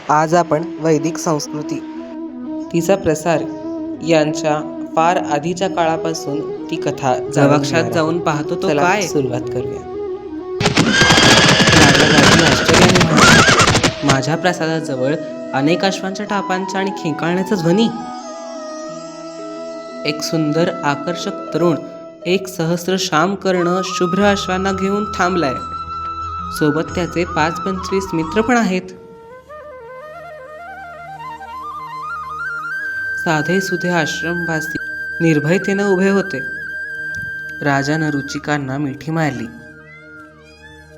आज आपण वैदिक संस्कृती, तिचा प्रसार यांच्या फार आधीच्या काळापासून ती कथा गवाक्षात जाऊन पाहतो तो काय सुरुवात करूया. राजा राणी आश्चर्याने म्हणाला, माझ्या प्रसादाजवळ अनेक अश्वांच्या टापांचा आणि खिंकाळण्याचा ध्वनी. एक सुंदर आकर्षक तरुण एक सहस्र श्याम कर्ण शुभ्र अश्वांना घेऊन थांबलाय. सोबत त्याचे 5-25 मित्र पण आहेत. साधे सुधे आश्रमवासी निर्भयतेने उभे होते. राजानं रुचिकांना मिठी मारली.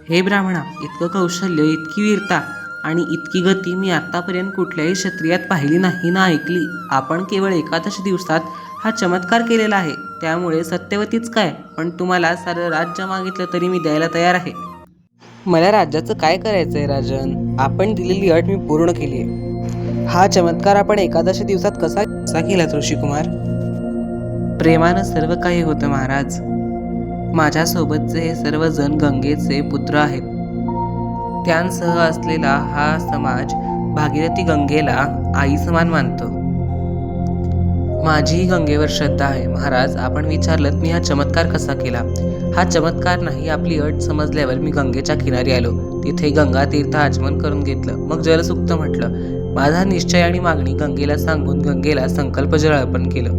हे ब्राह्मणा, इतकं कौशल्य, इतकी वीरता आणि इतकी गती मी आतापर्यंत कुठल्याही क्षत्रियात पाहिली नाही ना ऐकली. आपण केवळ एकादश दिवसात हा चमत्कार केलेला आहे. त्यामुळे सत्यवतीच काय, पण तुम्हाला सारं राज्य मागितलं तरी मी द्यायला तयार आहे. मला राज्याचं काय करायचंय राजन? आपण दिलेली अट मी पूर्ण केली आहे. हा चमत्कार आपण एकादश दिवसात कसा केलात ऋषिकुमार? प्रेमानं सर्व काही होतं महाराज. माझ्यासोबतचे हे सर्वजण गंगेचे पुत्र आहेत. त्यांसह असलेला हा समाज भागीरथी गंगेला आई समान मानतो. माझीही गंगेवर श्रद्धा आहे. महाराज, आपण विचारलत मी हा चमत्कार कसा केला. हा चमत्कार नाही, आपली अट समजल्यावर मी गंगेच्या किनारी आलो. तिथे गंगा तीर्थ आचमन करून घेतलं. मग जलसुक्त म्हटलं. माझा निश्चय आणि मागणी गंगेला सांगून गंगेला संकल्प जल अर्पण केलं.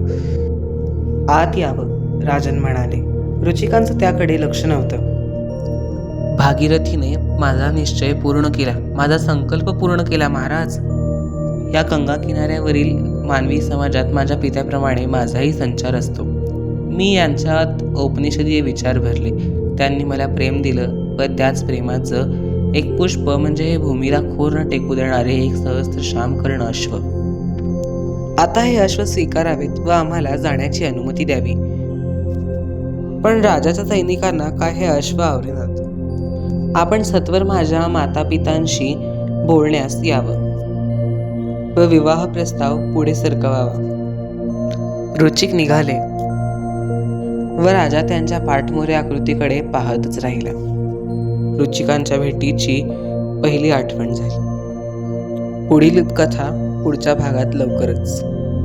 आत यावं, राजन म्हणाले. रुचिकांचं त्याकडे लक्ष नव्हतं. भागीरथीने माझा निश्चय पूर्ण केला, माझा संकल्प पूर्ण केला महाराज. या गंगा किनाऱ्यावरील मानवी समाजात माझ्या पित्याप्रमाणे माझाही संचार असतो. मी यांच्यात औपनिषदीय विचार भरले. त्यांनी मला प्रेम दिलं व त्याच प्रेमाचं एक पुष्प म्हणजे हे भूमीला खोर न टेकू देणारे एक सहस्त्र श्यामकर्ण अश्व. आता हे अश्व स्वीकारावेत व आम्हाला जाण्याची अनुमती द्यावी. पण राजाच्या सैनिकांना काय हे अश्व आवरेनात. आपण सत्वर माझ्या मातापितांशी बोलण्यास यावं व विवाह प्रस्ताव पुढे सरकवावा. रुचिक निघाले व राजा त्यांच्या पाठमोऱ्या आकृतीकडे पाहतच राहिला. रुचिकांच्या भेटीची पहिली आठवण झाली. पुढील कथा पुढच्या भागात लवकरच.